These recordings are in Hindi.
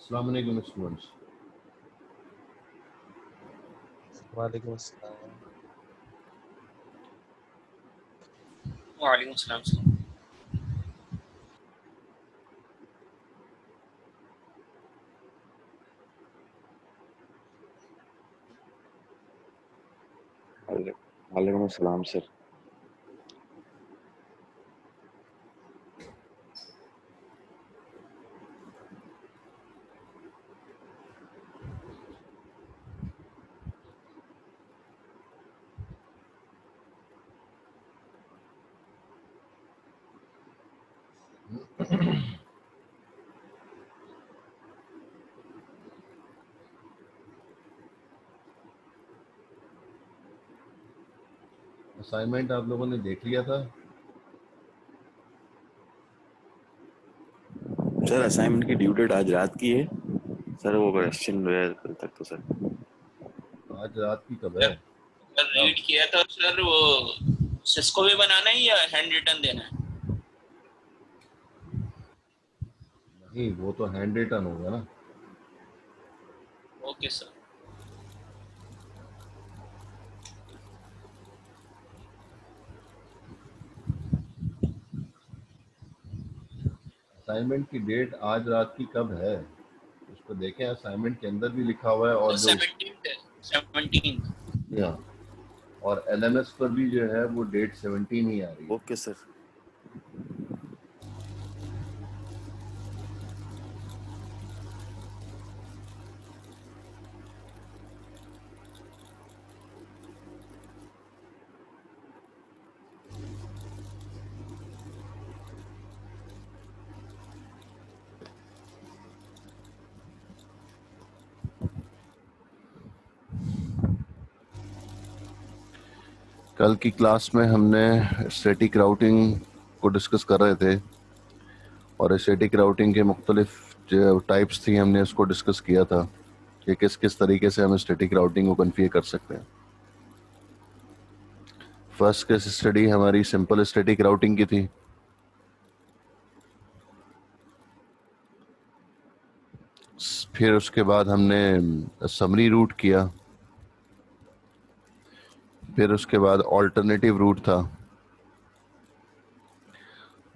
अस्सलाम वालेकुम स्टूडेंट्स। वालेकुम अस्सलाम। वालेकुम सलाम। वालेकुम अस्सलाम सर। असाइनमेंट आप लोगों ने देख लिया था? सर असाइनमेंट की ड्यू डेट आज रात की है सर। वो क्वेश्चन है कल तक तो सर। आज रात की कब है? सर रीड किया था सर, वो सिस्को भी बनाना है या हैंड रिटन देना है? नहीं, वो तो हैंड रिटन होगा ना। Okay sir. असाइनमेंट की डेट आज रात की कब है उसको देखें। असाइनमेंट के अंदर भी लिखा हुआ है और जो 17 या और एलएमएस पर भी जो है वो डेट 17 ही आ रही है। Okay sir. कल की क्लास में हमने स्टैटिक राउटिंग को डिस्कस कर रहे थे और स्टैटिक राउटिंग के मुख्तलिफ जो टाइप्स थी हमने उसको डिस्कस किया था कि किस किस तरीके से हम स्टैटिक राउटिंग को कन्फिगर कर सकते हैं। फर्स्ट केस स्टडी हमारी सिंपल स्टैटिक राउटिंग की थी। फिर उसके बाद हमने समरी रूट किया। फिर उसके बाद ऑल्टरनेटिव रूट था।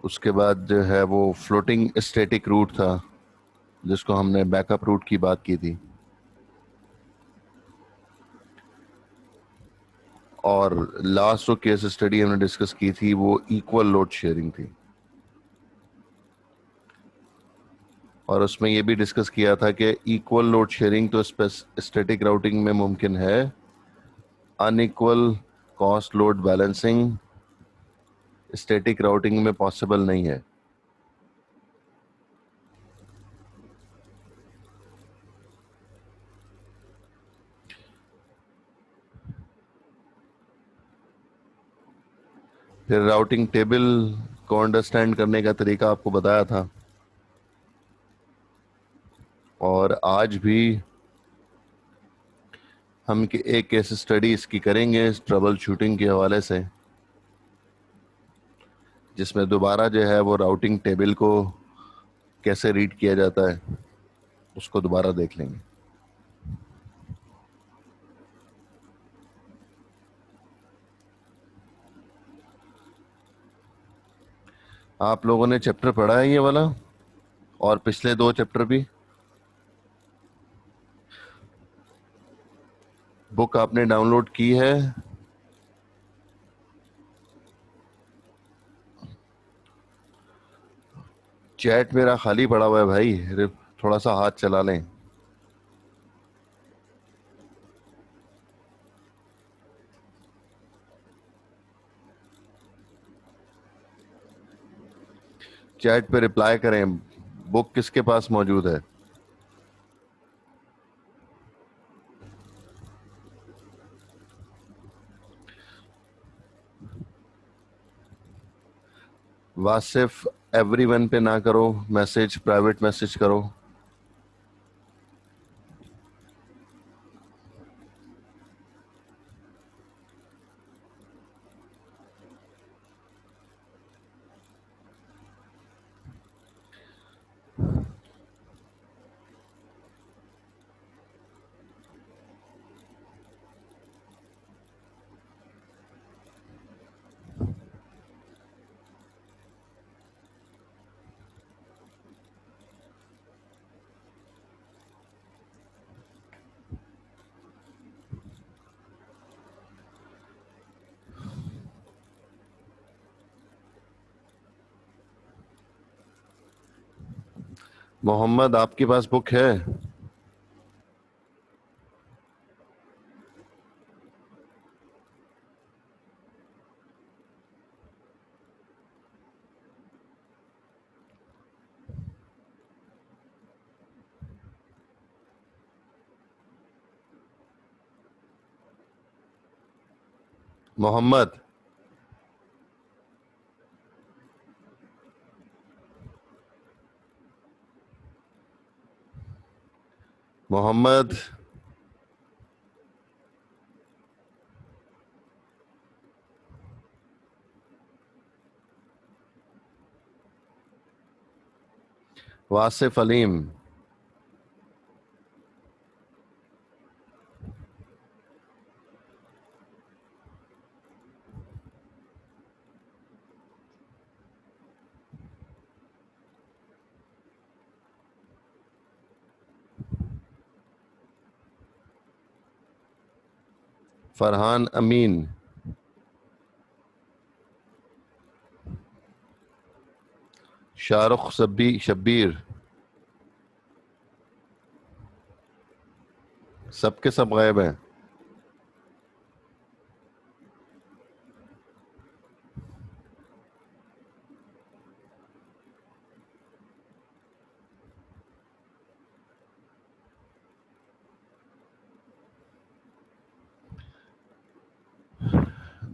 उसके बाद जो है वो फ्लोटिंग स्टैटिक रूट था जिसको हमने बैकअप रूट की बात की थी। और लास्ट जो केस स्टडी हमने डिस्कस की थी वो इक्वल लोड शेयरिंग थी। और उसमें ये भी डिस्कस किया था कि इक्वल लोड शेयरिंग तो स्टैटिक राउटिंग में मुमकिन है, unequal cost load balancing static routing में पॉसिबल नहीं है। फिर राउटिंग टेबल को अंडरस्टैंड करने का तरीका आपको बताया था। और आज भी हम एक केस स्टडी इसकी करेंगे ट्रबल शूटिंग के हवाले से, जिसमें दोबारा जो है वो राउटिंग टेबल को कैसे रीड किया जाता है उसको दोबारा देख लेंगे। आप लोगों ने चैप्टर पढ़ा है ये वाला और पिछले दो चैप्टर भी? बुक आपने डाउनलोड की है? चैट मेरा खाली पड़ा हुआ है भाई, थोड़ा सा हाथ चला लें। चैट पे रिप्लाई करें। बुक किसके पास मौजूद है? वासिफ एवरीवन पे ना करो मैसेज, प्राइवेट मैसेज करो। मोहम्मद, आपके पास बुक है? मोहम्मद, मोहम्मद, वासिफ अलीम, फरहान अमीन, शाहरुख शब्बीर, सबके सब गायब हैं।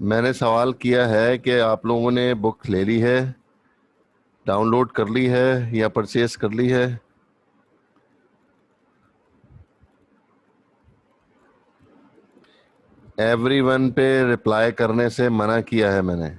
मैंने सवाल किया है कि आप लोगों ने बुक ले ली है, डाउनलोड कर ली है या परचेज कर ली है? एवरीवन पे रिप्लाई करने से मना किया है मैंने।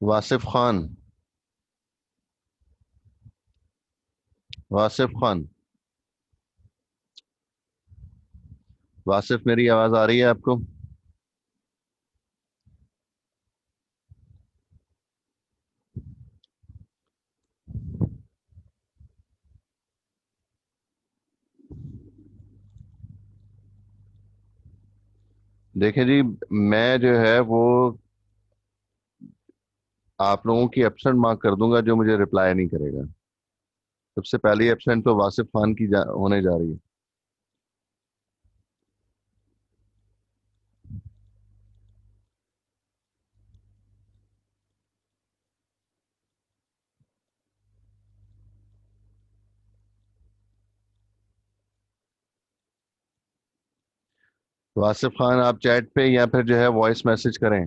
वासिफ खान, वासिफ खान, वासिफ, मेरी आवाज आ रही है आपको? देखिए जी, मैं जो है वो आप लोगों की एब्सेंट मार्क कर दूंगा जो मुझे रिप्लाई नहीं करेगा। सबसे पहली एब्सेंट तो वासिफ खान की होने जा रही है। वासिफ खान आप चैट पे या फिर जो है वॉइस मैसेज करें।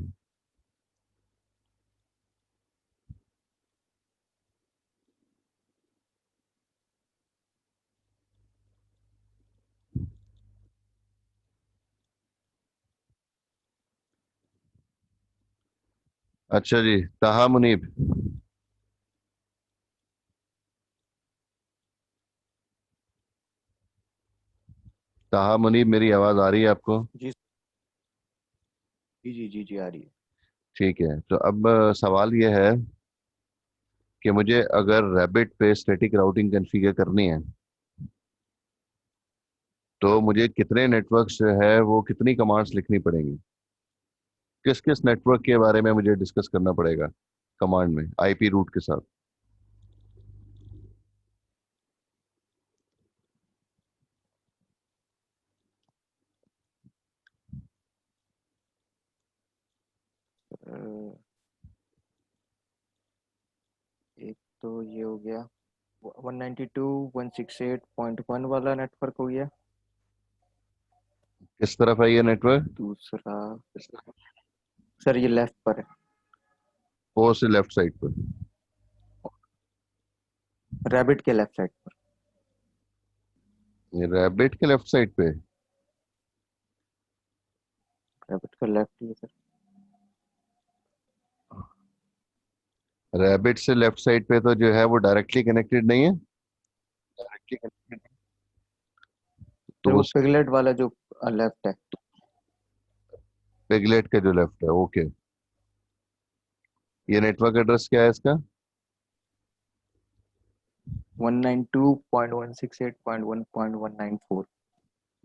अच्छा जी, ताहा मुनीब। ताहा मुनीब, मेरी आवाज आ रही है आपको? जी जी जी जी जी आ रही है। ठीक है, तो अब सवाल यह है कि मुझे अगर रैबिट पे स्टैटिक राउटिंग कॉन्फ़िगर करनी है तो मुझे कितने नेटवर्क्स जो है वो कितनी कमांड्स लिखनी पड़ेंगी, किस किस नेटवर्क के बारे में मुझे डिस्कस करना पड़ेगा कमांड में आईपी रूट के साथ। अ, एक तो ये हो गया 192.168.1 वाला नेटवर्क हो गया। किस तरफ है ये नेटवर्क? दूसरा सर ये लेफ्ट पर है, ओ से लेफ्ट साइड पर। रैबिट के लेफ्ट साइड पर। ये रैबिट के लेफ्ट साइड पे। रैबिट का लेफ्ट ही है सर। रैबिट से लेफ्ट साइड पे तो जो है वो डायरेक्टली कनेक्टेड नहीं है। डायरेक्टली कनेक्टेड तो सर वो उस पिगलेट वाला जो लेफ्ट है। पिगलेट के जो लेफ्ट है, ओके। ये नेटवर्क एड्रेस क्या है इसका? 192.168.1.194।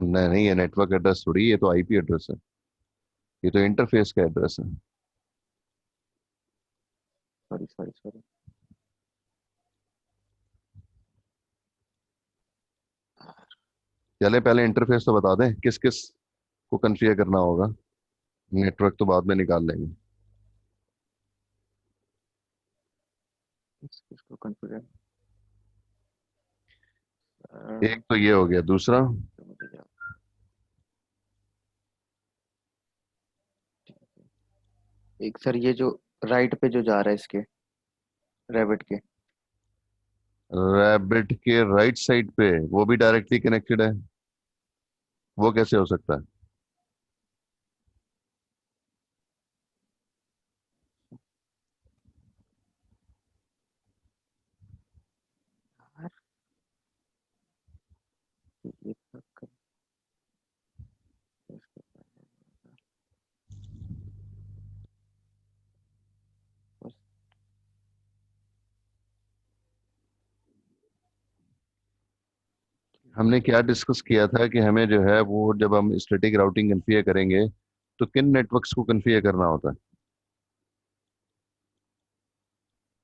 नहीं नहीं, ये नेटवर्क एड्रेस थोड़ी, ये तो आईपी एड्रेस है। ये तो इंटरफेस का एड्रेस है। Sorry sorry sorry. चले पहले इंटरफेस तो बता दें किस किस को कन्फिगर करना होगा, नेटवर्क तो बाद में निकाल लेंगे। इसको कंफ्यूजन। एक तो ये हो गया, दूसरा एक सर ये जो राइट पे जो जा रहा है इसके रैबिट के। रैबिट के राइट साइड पे वो भी डायरेक्टली कनेक्टेड है, वो कैसे हो सकता है? ये इसको हमने क्या डिस्कस किया था कि हमें जो है वो जब हम स्टैटिक राउटिंग कन्फिगर करेंगे तो किन नेटवर्क्स को कन्फिगर करना होता है?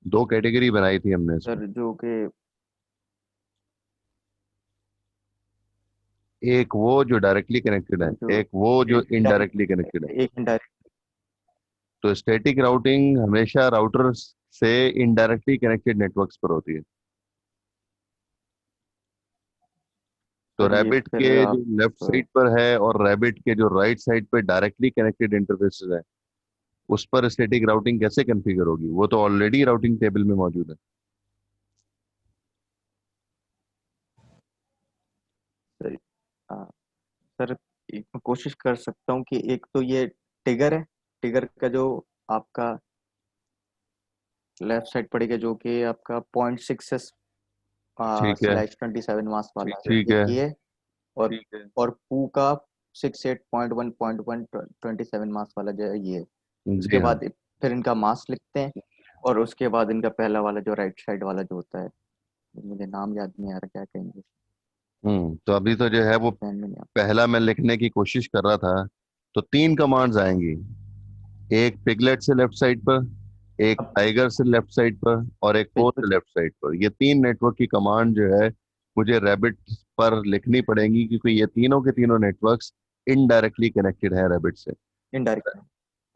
दो कैटेगरी बनाई थी हमने इसमें। सर जो कि एक वो जो डायरेक्टली कनेक्टेड है, जो एक वो जो इनडायरेक्टली कनेक्टेड है। एक इनडायरेक्ट। तो स्टैटिक राउटिंग हमेशा राउटर से इनडायरेक्टली कनेक्टेड नेटवर्क्स पर होती है। तो सर ये रैबिट के फिर जो आप लेफ्ट साइड पर है और रैबिट के जो राइट साइड पर डायरेक्टली कनेक्टेड इंटरफेसेस है, उस पर स्टैटिक राउटिंग कैसे कॉन्फ़िगर होगी? वो तो ऑलरेडी राउटिंग टेबल में मौजूद है। सर हाँ, सर एक मैं कोशिश कर सकता हूँ कि एक तो ये टिगर है। टिगर का जो आपका लेफ्ट साइड पड़ेगा जो कि आपका 0.6 ठीक है, स्लैश 27 मास वाला है ठीक एक है। ये। और और पू का 68.1.127 मास वाला जो है ये है। जी उसके हाँ। बाद फिर इनका मास लिखते हैं। और उसके बाद इनका पहला वाला जो राइट साइड वाला जो होता है, मुझे नाम याद नहीं आ रहा क्या कहेंगे, तो अभी तो जो है वो ध्यान में नहीं आ पहला मैं लिखने की कोशिश कर रहा था। तो तीन कमांड्स आएंगी, एक पिगलेट से लेफ्ट साइड पर, एक टाइगर से लेफ्ट साइड पर और एक पोस्ट से लेफ्ट साइड पर। ये तीन नेटवर्क की कमांड जो है मुझे रैबिट पर लिखनी पड़ेंगी, क्योंकि ये तीनों के तीनों नेटवर्क्स इनडायरेक्टली कनेक्टेड है रैबिट से। इनडायरेक्ट।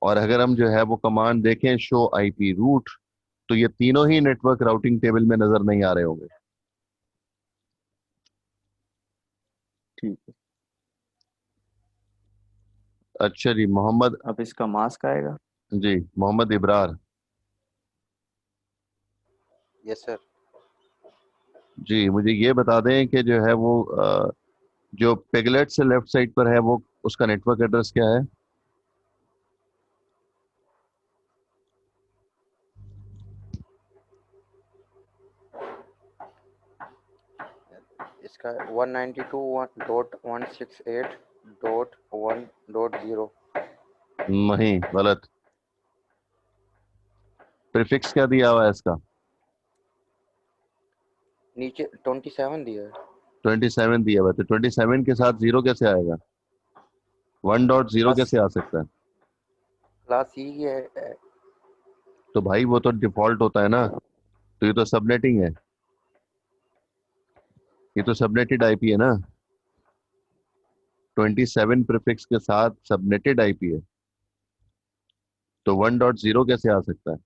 और अगर हम जो है वो कमांड देखें शो आईपी रूट, तो ये तीनों ही नेटवर्क राउटिंग टेबल में नजर नहीं आ रहे होंगे। ठीक है। अच्छा जी, मोहम्मद। अब इसका मास्क आएगा। जी, मोहम्मद इब्रार। Yes sir. जी, मुझे ये बता दें कि जो है वो जो पिगलेट से लेफ्ट साइड पर है वो उसका नेटवर्क एड्रेस क्या है? इसका 192.168.1.0। नहीं, गलत। प्रीफिक्स क्या दिया हुआ है इसका? नीचे 27 दिया है। 27 दिया हुआ है, तो 27 के साथ जीरो कैसे आएगा? 1.0 क्लास कैसे आ सकता है? क्लास सी है। तो भाई वो तो डिफॉल्ट होता है ना, तो ये तो सबनेटिंग है, ये तो सबनेटेड आईपी है ना। 27 प्रीफिक्स के साथ सबनेटेड आईपी है, तो 1.0 कैसे आ सकता है?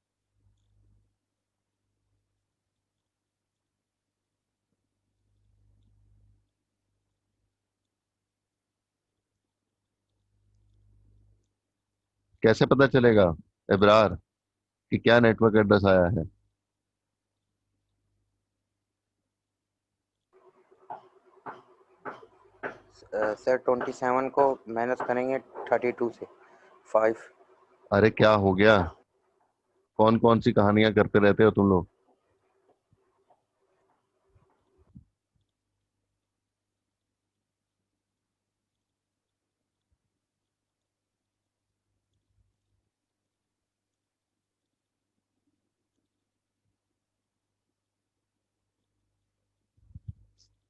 कैसे पता चलेगा इब्रार कि क्या नेटवर्क एड्रेस आया है? सर 27 को माइनस करेंगे 32 से 5। अरे क्या हो गया, कौन कौन सी कहानियां करते रहते हो तुम लोग?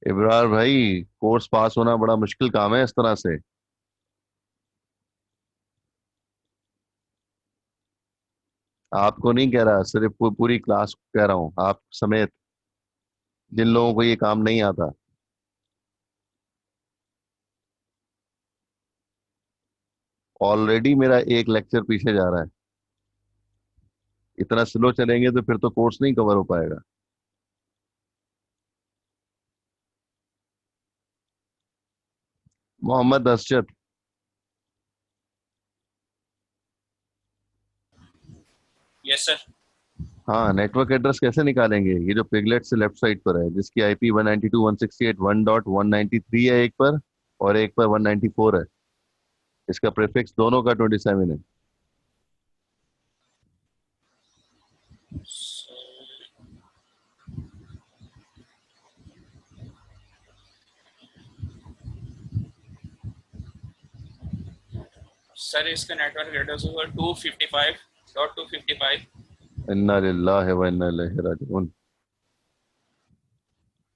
इब्रार भाई, कोर्स पास होना बड़ा मुश्किल काम है इस तरह से। आपको नहीं कह रहा, सिर्फ पूरी क्लास को कह रहा हूँ, आप समेत, जिन लोगों को ये काम नहीं आता। ऑलरेडी मेरा एक लेक्चर पीछे जा रहा है, इतना स्लो चलेंगे तो फिर तो कोर्स नहीं कवर हो पाएगा। मोहम्मद असजद। Yes sir. हाँ, नेटवर्क एड्रेस कैसे निकालेंगे? ये जो पिगलेट से लेफ्ट साइड पर है, जिसकी आईपी 192.168.1.193 है एक पर, और एक पर 194 है। इसका प्रीफिक्स दोनों का 27 है। सर इसका नेटवर्क एड्रेस होगा 255.255। इन्ना लिल्लाहि व इन्ना इलैहि राजिऊन।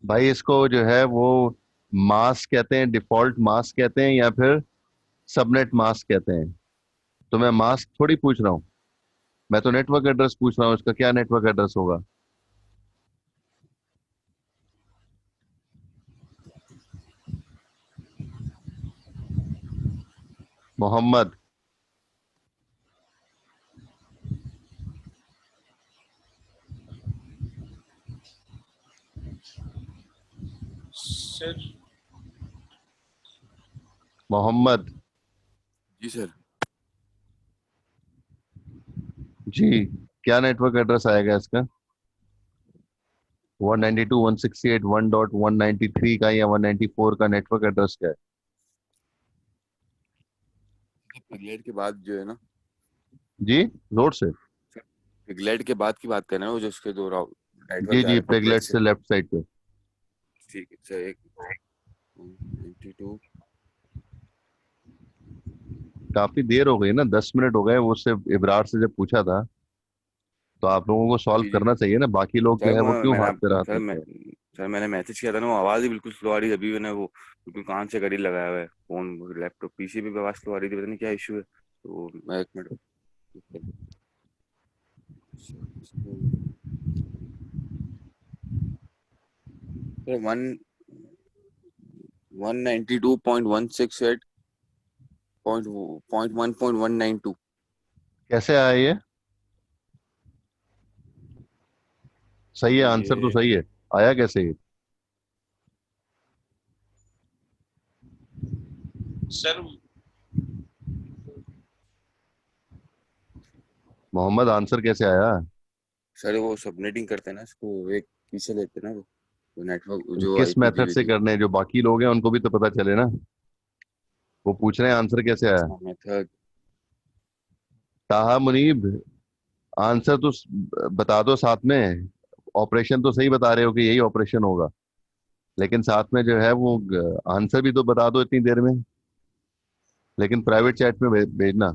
भाई इसको जो है वो मास्क कहते हैं, डिफॉल्ट मास्क कहते हैं, या फिर सबनेट मास्क कहते हैं। तो मैं मास्क थोड़ी पूछ रहा हूँ, मैं तो नेटवर्क एड्रेस पूछ रहा हूँ, इसका क्या नेटवर्क एड्रेस होगा? मोहम्मद। सर मोहम्मद जी सर। जी, क्या नेटवर्क एड्रेस आएगा इसका? 192.168.1.193 का या 194 का नेटवर्क एड्रेस क्या है? पिगलेट के बाद जो है ना, जी, जोर से। पिगलेट के बाद की बात कर रहे हैं, वो जो उसके दो नेटवर्क जी जा जी, रहे हैं पिगलेट पेगलेट से। से लेफ्ट साइड पे। ठीक है सर। एक 92। काफी देर हो गई ना, 10 मिनट हो गए वो, उससे इबरार से जब पूछा था, तो आप लोगों को सॉल्व जी जी करना चाहिए ना, बाकी लोग जो सर। है वो क्यों मैंने भागते सर रहते हैं? सर मैंने मैसेज किया था ना, वो आवाज़ ही बिल्कुल स्लो आ रही थी। अभी मैंने वो बिल्कुल कान से करीब लगाया हुआ है फोन, लैपटॉप पीसी पे भी आवाज़ स्लो आ रही थी, पता नहीं क्या इशू है। तो मैं एक मिनट। Sir 192.16 eight point 1.192। कैसे आया ये? सही है, आंसर तो ये सही है, आया कैसे ये? सर मोहम्मद, आंसर कैसे आया? सर वो सबनेटिंग करते हैं ना इसको, एक पीछे लेते हैं ना वो नेटवर्क जो किस मेथड से IPTV। करने हैं? जो बाकी लोग हैं उनको भी तो पता चले ना। वो पूछ रहे हैं आंसर कैसे आया। अच्छा मेथड। ताहा मुनीब, आंसर तो बता दो साथ में। ऑपरेशन तो सही बता रहे हो कि यही ऑपरेशन होगा, लेकिन साथ में जो है वो आंसर भी तो बता दो इतनी देर में, लेकिन प्राइवेट चैट में भेजना।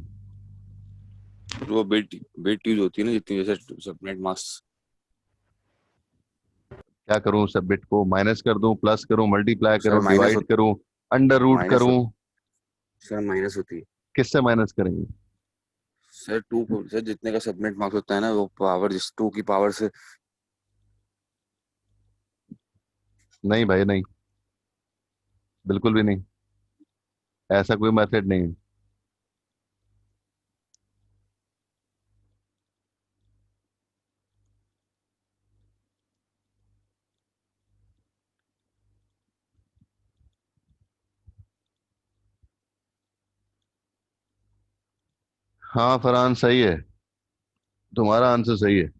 वो बिट यूज होती है ना जितनी, जैसे सबनेट मास्क। क्या करूं? सब बिट को माइनस कर दूं, प्लस करूं, मल्टीप्लाई सर करूं, डिवाइड करूं, अंडर रूट माइनस करूं? सर माइनस होती है। किससे माइनस करेंगे? सर टू सर जितने का सबनेट मार्क्स होता है ना, वो पावर जिस 2 की पावर से। नहीं भाई, नहीं, बिल्कुल भी नहीं, ऐसा कोई मेथड नहीं है। हाँ फरहान, सही है, तुम्हारा आंसर सही है।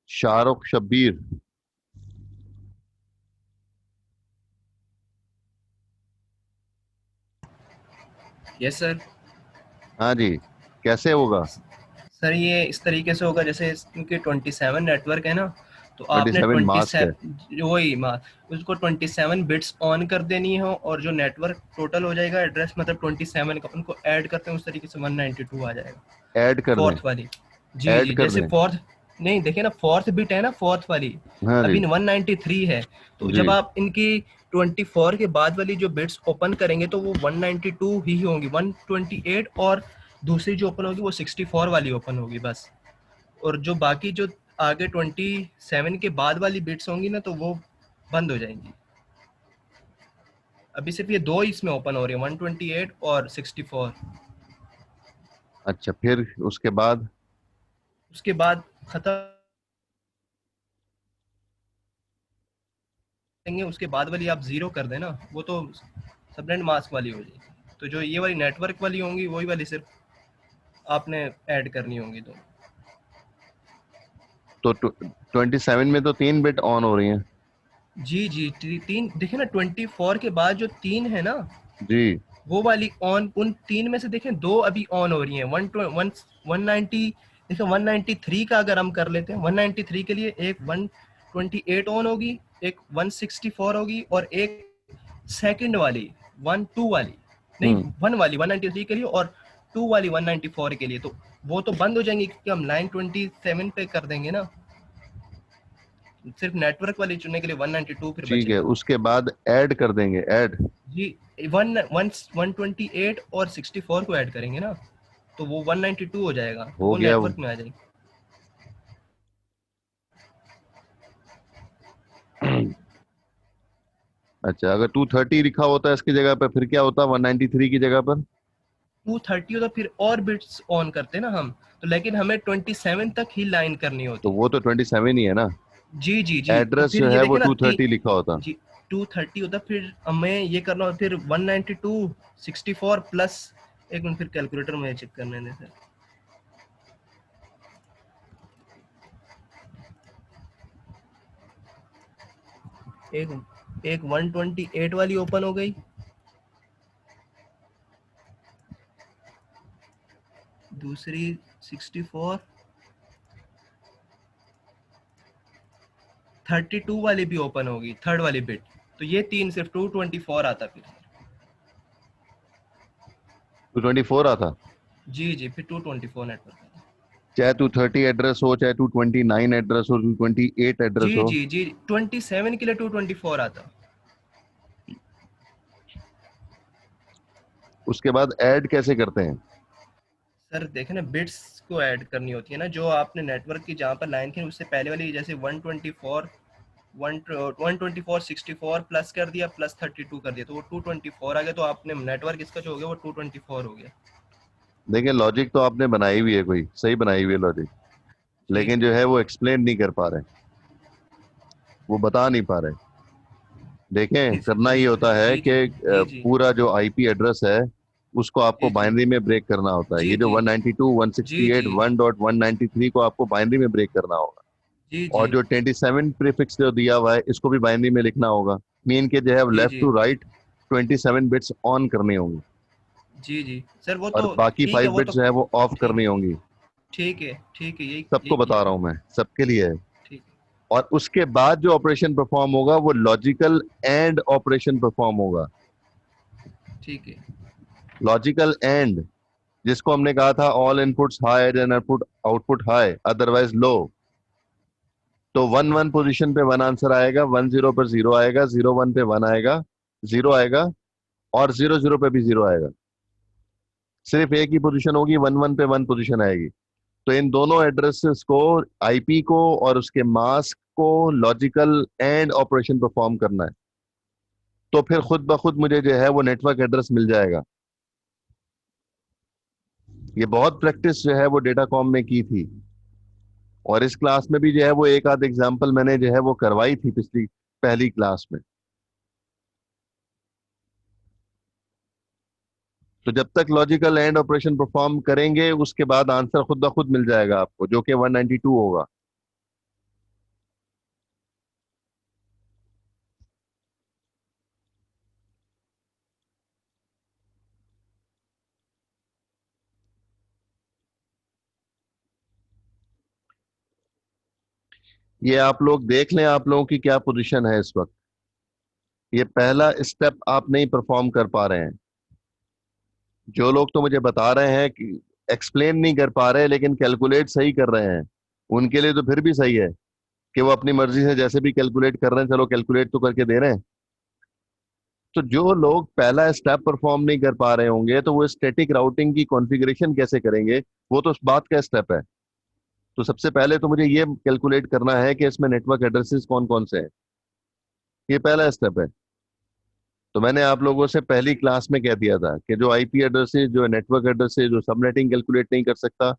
शाहरुख शब्बीर। Yes sir. हाँ जी, कैसे होगा? सर ये इस तरीके से होगा, जैसे इनके 27 नेटवर्क है ना, तो आपने 27 मास्क है। 27 वही उसको 27 बिट्स ऑन कर देनी है, और जो नेटवर्क टोटल हो जाएगा एड्रेस, मतलब 27 का, उनको ऐड करते हैं उस तरीके से 192 आ जाएगा। ऐड कर दें? फोर्थ वाली, जी ऐड जी, कर जैसे दें? फोर्थ, नहीं देखिए ना, फोर्थ बिट है ना, फोर्थ वाली हाँ अभी जी। 193 है, तो जी। जब आप इनकी 24 के बाद वाली जो बिट्स ओपन करेंगे तो वो 192 ही होंगी, 128, और दूसरी जो ओपन होगी वो 64 वाली ओपन होगी बस। और जो बाकी जो आगे 27 के बाद वाली बिट्स होंगी ना, तो वो बंद हो जाएंगी। अभी सिर्फ ये दो इसमें ओपन हो रही है, 128 और 64। अच्छा, फिर उसके बाद? उसके बाद खत्म करेंगे, उसके बाद वाली आप जीरो कर देना, वो तो सबनेट मास्क वाली हो जाएगी। तो जो ये वाली नेटवर्क वाली होंगी वही वाली सिर्फ आपने ऐड करनी होंगी दोनों। तो 27 में तो 3 बिट ऑन हो रही हैं। जी जी, तीन देखिए ना, 24 के बाद जो तीन है ना, जी। वो वाली ऑन, उन तीन में से देखें दो अभी ऑन हो रही हैं। 190, देखिए 193 का अगर हम कर लेते हैं, 193 के लिए एक 128 ऑन होगी, एक 164 होगी, और एक सेकंड वाली 12 वाली, नहीं हम्म। 1 वाली 193 के लिए, और 2 वाली 194 के लिए। तो वो तो बंद हो जाएंगी क्योंकि हम लाइन 27 पे कर देंगे ना, सिर्फ नेटवर्क वाली चुनने के लिए 192 फिर ठीक है, बचेगा। उसके बाद ऐड कर देंगे, ऐड। जी, 128 और 64 को ऐड करेंगे ना, तो वो 192 हो जाएगा, तो हो वो गया वो। नेटवर्क में आ जाएगी। अच्छा, अगर 230 लिखा होता है इसकी जगह पर, फिर क्या होता 193 की जगह पर? 230 होता फिर और बिट्स ऑन करते ना हम, तो लेकिन हमें 27 तक ही लाइन करनी तो होती। वो तो 27 ही है ना। जी जी जी, तो एड्रेस फिर जो ये है वो देखे ना 230 लिखा होता। जी 230 होता, फिर हमें ये करना होता, फिर 192 64 प्लस, एक मिनट फिर कैलकुलेटर में चेक करने दें सर। एक 128 वाली ओपन हो गई, दूसरी 64, 32 वाली भी ओपन होगी, थर्ड वाली बिट। तो ये तीन सिर्फ 224 आता फिर। 224 आता। जी जी, फिर 224 नेटवर्क आता। चाहे 230 एड्रेस हो, चाहे 229 एड्रेस हो, 228 एड्रेस जी हो। जी जी, 27 के लिए 224 आता। उसके बाद ऐड कैसे करते हैं? सर देखे ना, बिट्स को ऐड करनी होती है ना, जो आपने नेटवर्क की जहाँ पर लाइन थी उससे पहले वाली, जैसे 124 64 प्लस कर दिया, प्लस 32 कर दिया, तो वो 224 आ गया, तो आपने नेटवर्क इसका जो हो गया वो 224 हो गया। देखिए लॉजिक तो आपने बनाई हुई है, कोई सही बनाई हुई है लॉजिक, जी लेकिन जो है वो एक्सप्लेन नहीं कर पा रहे, वो बता नहीं पा रहे। देखें, करना ये होता है जी कि जी जी जी पूरा जो आईपी एड्रेस है उसको आपको जी जी बाइनरी में ब्रेक करना होता है। जी ये जो जी 192 जी 168 जी 1.193 को आपको बाइनरी में ब्रेक करना होगा, जी और जी जो 27 प्रीफिक्स जो दिया हुआ है इसको भी बाइनरी में लिखना होगा। मीन के जो है जी लेफ्ट जी टू राइट 27 बिट्स ऑन करनी होंगी, जी जी सर, वो और तो बाकी ठीक है, 5 वो तो बिट्स जो है वो ऑफ ठीक करनी है, होंगी। ठीक है, यही यही सबको बता रहा कीजिए। हूं मैं, सबके लिए है। ठीक और उसके बाद जो ऑपरेशन परफॉर्म होगा वो लॉजिकल एंड ऑपरेशन परफॉर्म होगा। ठीक है। लॉजिकल एंड, जिसको हमने कहा था all inputs high and output output high otherwise low, तो 1 1 पोजीशन पे 1 आंसर आएगा, 1 0 पर 0 आएगा, 0 1 पे 1 आएगा, 0 आएगा, और 0 0 पे भी 0 आएगा। सिर्फ एक ही पोजीशन होगी, 1 1 पे 1 पोजीशन आएगी। तो इन दोनों एड्रेसेस को, आईपी को और उसके मास्क को लॉजिकल एंड ऑपरेशन परफॉर्म करना है, तो फिर खुद ब खुद मुझे जो है वो नेटवर्क एड्रेस मिल जाएगा। ये बहुत प्रैक्टिस जो है वो डेटाकॉम में की थी, और इस क्लास में भी जो है वो एक आध एग्जांपल मैंने जो है वो करवाई थी पिछली पहली क्लास में। तो जब तक लॉजिकल एंड ऑपरेशन परफॉर्म करेंगे उसके बाद आंसर खुद ब खुद मिल जाएगा आपको, जो कि 192 होगा। ये आप लोग देख लें, आप लोगों की क्या पोजीशन है इस वक्त। ये पहला स्टेप आप नहीं परफॉर्म कर पा रहे हैं। जो लोग तो मुझे बता रहे हैं कि एक्सप्लेन नहीं कर पा रहे लेकिन कैलकुलेट सही कर रहे हैं, उनके लिए तो फिर भी सही है कि वो अपनी मर्जी से जैसे भी कैलकुलेट कर रहे हैं, चलो कैलकुलेट तो करके दे रहे हैं। तो जो लोग पहला स्टेप परफॉर्म नहीं कर पा रहे होंगे तो वो स्टैटिक राउटिंग की कॉन्फ़िगरेशन कैसे करेंगे, वो तो उस बात का स्टेप है। तो सबसे पहले तो मुझे ये कैलकुलेट करना है कि इसमें नेटवर्क एड्रेसेस कौन कौन से हैं। ये पहला स्टेप है। तो मैंने आप लोगों से पहली क्लास में कह दिया था कि जो आईपी एड्रेसेस, जो नेटवर्क एड्रेसेस, जो सबनेटिंग कैलकुलेट नहीं कर सकता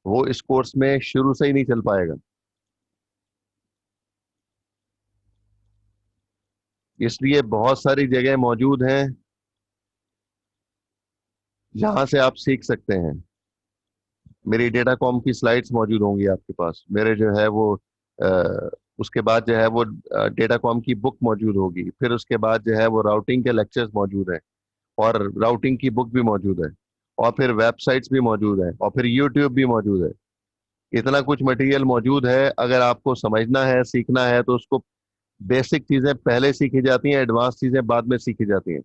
वो इस कोर्स में शुरू से ही नहीं चल पाएगा। इसलिए बहुत सारी जगह मौजूद हैं जहां से आप सीख सकते हैं। मेरी डेटाकॉम की स्लाइड्स मौजूद होंगी आपके पास, मेरे जो है वो उसके बाद जो है वो डेटाकॉम की बुक मौजूद होगी, फिर उसके बाद जो है वो राउटिंग के लेक्चर्स मौजूद हैं, और राउटिंग की बुक भी मौजूद है, और फिर वेबसाइट्स भी मौजूद है, और फिर यूट्यूब भी मौजूद है। इतना कुछ मटेरियल मौजूद है। अगर आपको समझना है, सीखना है, तो उसको बेसिक चीजें पहले सीखी जाती हैं, एडवांस चीजें बाद में सीखी जाती हैं।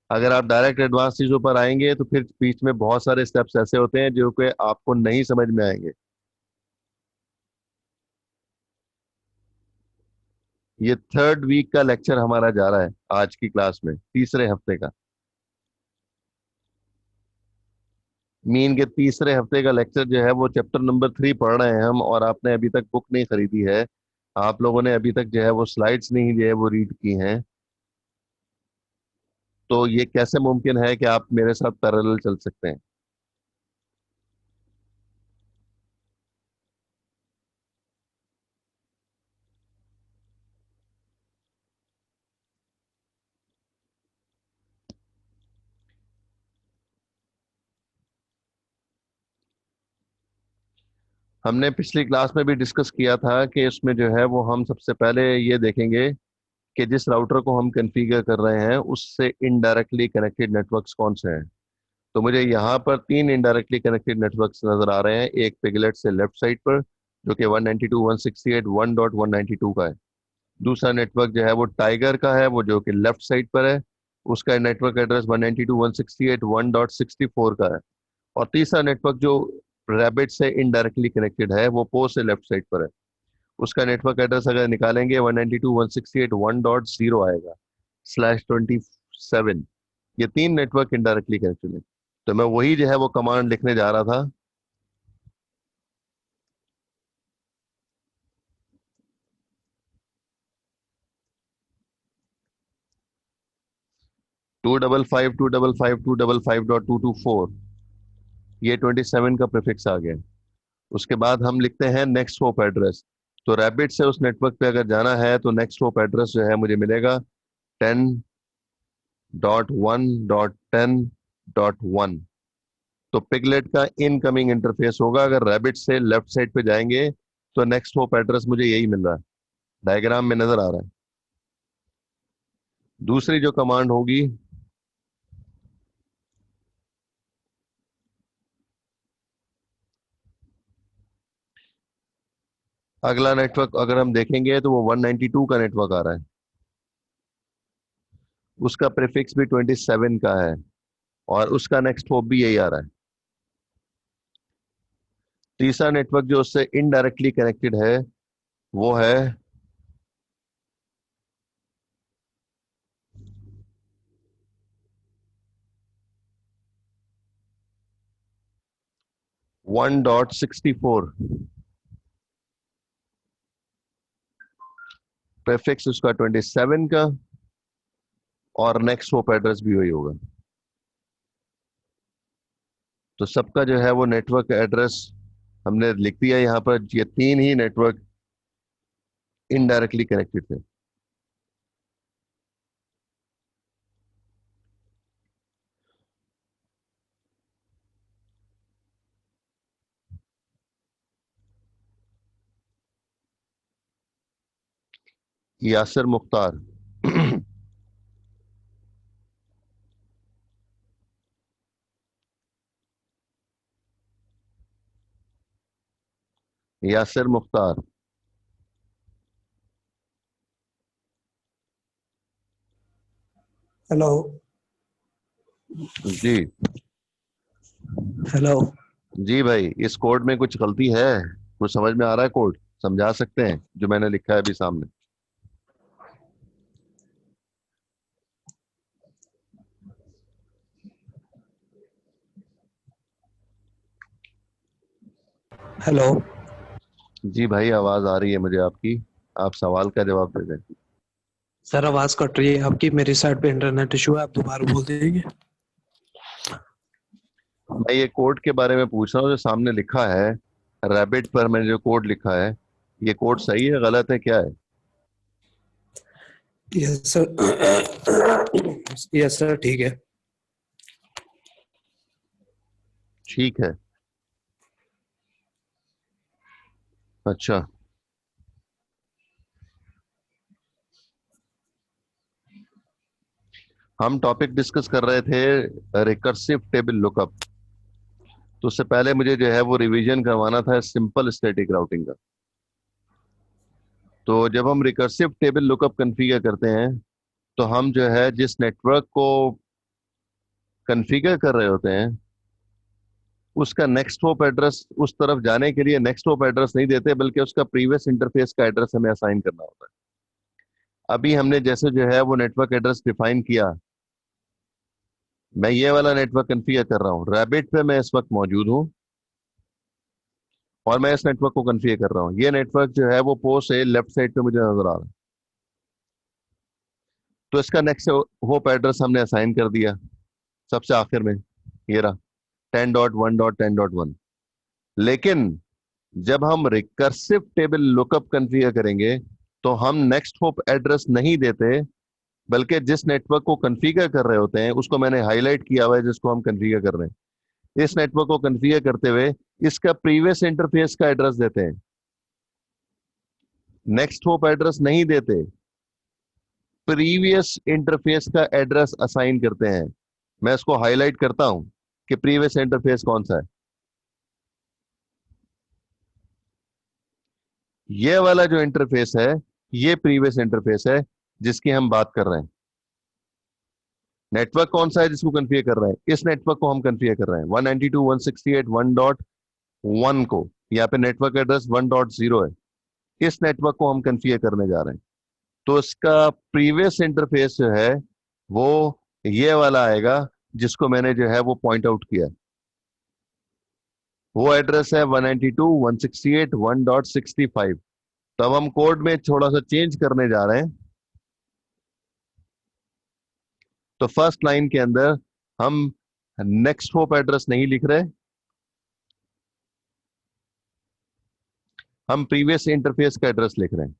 अगर आप डायरेक्ट एडवांस चीजों पर आएंगे तो फिर बीच में बहुत सारे स्टेप्स ऐसे होते हैं जो कि आपको नहीं समझ में आएंगे। ये थर्ड वीक का लेक्चर हमारा जा रहा है आज की क्लास में, तीसरे हफ्ते का। मीन के तीसरे हफ्ते का लेक्चर जो है वो चैप्टर नंबर 3 पढ़ रहे हैं हम, और आपने अभी तक बुक नहीं खरीदी है, आप लोगों ने अभी तक जो है वो स्लाइड्स नहीं जो है वो रीड की हैं। तो ये कैसे मुमकिन है कि आप मेरे साथ पैरेलल चल सकते हैं? हमने पिछली क्लास में भी डिस्कस किया था कि इसमें जो है वो हम सबसे पहले ये देखेंगे कि जिस राउटर को हम कॉन्फ़िगर कर रहे हैं उससे इनडायरेक्टली कनेक्टेड नेटवर्क्स कौन से हैं। तो मुझे यहाँ पर 3 इनडायरेक्टली कनेक्टेड नेटवर्क्स नजर आ रहे हैं। एक पिगलेट से लेफ्ट साइड पर जो कि 192.168.1.192 का है। दूसरा नेटवर्क जो है वो टाइगर का है, वो जो कि लेफ्ट साइड पर है, उसका नेटवर्क एड्रेस 192.168.1.64 का है। और तीसरा नेटवर्क जो रैबिट से इनडायरेक्टली कनेक्टेड है वो पो से लेफ्ट साइड पर है, उसका नेटवर्क एड्रेस अगर निकालेंगे 192.168.1.0 आएगा /27। ये 3 नेटवर्क इनडायरेक्टली कनेक्टेड है। तो मैं वही जो है वो कमांड लिखने जा रहा था। Two double five two double five two double five dot 224, ये 27 का प्रीफिक्स आ गया। उसके बाद हम लिखते हैं नेक्स्ट होप एड्रेस। तो रैबिट से उस नेटवर्क पे अगर जाना है तो नेक्स्ट होप एड्रेस जो है मुझे मिलेगा 10.1.10.1। तो पिगलेट का इनकमिंग इंटरफेस होगा। अगर रैबिट से लेफ्ट साइड पे जाएंगे तो नेक्स्ट होप एड्रेस मुझे यही मिल रहा है, डायग्राम में नजर आ रहा है। दूसरी जो कमांड होगी, अगला नेटवर्क अगर हम देखेंगे तो वो 192 का नेटवर्क आ रहा है, उसका प्रीफिक्स भी 27 का है और उसका नेक्स्ट होप भी यही आ रहा है। तीसरा नेटवर्क जो उससे इनडायरेक्टली कनेक्टेड है वो है 1.64, प्रीफिक्स उसका 27 का और नेक्स्ट होप एड्रेस भी वही होगा। तो सबका जो है वो नेटवर्क एड्रेस हमने लिख दिया यहाँ पर। ये 3 ही नेटवर्क इनडायरेक्टली कनेक्टेड थे। यासिर मुख्तार यासिर मुख्तार, हेलो। जी हेलो। जी भाई, इस कोड में कुछ गलती है? कुछ समझ में आ रहा है? कोड समझा सकते हैं जो मैंने लिखा है अभी सामने? हेलो। जी भाई, आवाज आ रही है मुझे आपकी। आप सवाल का जवाब दे दें। सर आवाज कट रही है आपकी, मेरी साइड पे इंटरनेट इशू है, आप दोबारा बोल दीजिए। मैं ये कोड के बारे में पूछ रहा हूँ जो सामने लिखा है। रैबिट पर मैंने जो कोड लिखा है, ये कोड सही है गलत है क्या है? Yes sir. यस सर, ठीक है। ठीक है, अच्छा। हम टॉपिक डिस्कस कर रहे थे रिकर्सिव टेबल लुकअप। तो उससे पहले मुझे जो है वो रिवीजन करवाना था सिंपल स्टैटिक राउटिंग का। तो जब हम रिकर्सिव टेबल लुकअप कॉन्फ़िगर करते हैं तो हम जो है जिस नेटवर्क को कॉन्फ़िगर कर रहे होते हैं उसका नेक्स्ट होप एड्रेस, उस तरफ जाने के लिए नेक्स्ट होप एड्रेस नहीं देते, बल्कि उसका प्रीवियस इंटरफेस का एड्रेस हमें असाइन करना होता है। अभी हमने जैसे जो है वो नेटवर्क एड्रेस डिफाइन किया, मैं ये वाला नेटवर्क कॉन्फ़िगर कर रहा हूँ, रैबिट पे मैं इस वक्त मौजूद हूँ और मैं इस नेटवर्क को कॉन्फ़िगर कर रहा हूँ। ये नेटवर्क जो है वो पोस्ट है लेफ्ट साइड पे मुझे नजर आ रहा है। तो इसका नेक्स्ट होप एड्रेस हमने असाइन कर दिया सबसे आखिर में, ये रहा 10.1.10.1। लेकिन जब हम रिकर्सिव टेबल लुकअप कॉन्फ़िगर करेंगे तो हम नेक्स्ट होप एड्रेस नहीं देते, बल्कि जिस नेटवर्क को कॉन्फ़िगर कर रहे होते हैं उसको मैंने हाईलाइट किया हुआ है, जिसको हम कॉन्फ़िगर कर रहे हैं, इस नेटवर्क को कॉन्फ़िगर करते हुए इसका प्रीवियस इंटरफेस का एड्रेस देते हैं, नेक्स्ट होप एड्रेस नहीं देते, प्रीवियस इंटरफेस का एड्रेस असाइन करते हैं। मैं इसको हाईलाइट करता हूं कि प्रीवियस इंटरफेस कौन सा है। ये वाला जो इंटरफेस है ये प्रीवियस इंटरफेस है जिसकी हम बात कर रहे हैं। नेटवर्क कौन सा है जिसको कॉन्फ़िगर कर रहे हैं? इस नेटवर्क को हम कॉन्फ़िगर कर रहे हैं 192.168.1.1 को। यहाँ पे नेटवर्क एड्रेस 1.0 है। इस नेटवर्क को हम कॉन्फ़िगर करने जा रहे हैं। तो इसका प्रीवियस इंटरफेस जो है वो ये वाला आएगा जिसको मैंने जो है वो पॉइंट आउट किया। वो एड्रेस है 192.168.1.65। तो अब हम कोड में थोड़ा सा चेंज करने जा रहे हैं। तो फर्स्ट लाइन के अंदर हम नेक्स्ट होप एड्रेस नहीं लिख रहे, हम प्रीवियस इंटरफेस का एड्रेस लिख रहे हैं।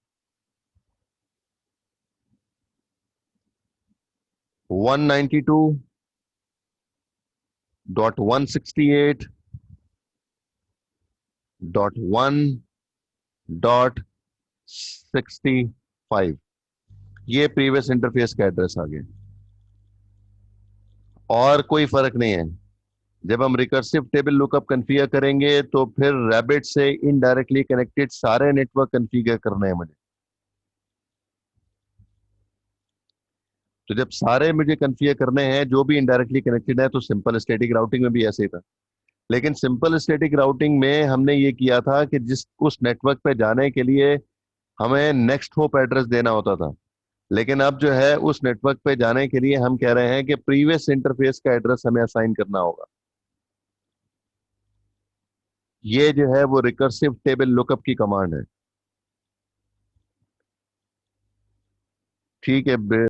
192.168.1.65 ये प्रीवियस इंटरफेस का एड्रेस आ गया। और कोई फर्क नहीं है। जब हम रिकर्सिव टेबल लुकअप कन्फिगर करेंगे तो फिर रैबिट से इनडायरेक्टली कनेक्टेड सारे नेटवर्क कन्फिगर करने हैं मुझे। तो जब सारे मुझे कन्फिगर करने हैं जो भी इनडायरेक्टली कनेक्टेड है, तो सिंपल स्टैटिक राउटिंग में भी ऐसे ही था। लेकिन सिंपल स्टैटिक राउटिंग में हमने ये किया था कि जिस उस नेटवर्क पे जाने के लिए हमें नेक्स्ट होप एड्रेस देना होता था। लेकिन अब जो है उस नेटवर्क पे जाने के लिए हम कह रहे हैं कि प्रीवियस इंटरफेस का एड्रेस हमें असाइन करना होगा। ये जो है वो रिकर्सिव टेबल लुकअप की कमांड है। ठीक है।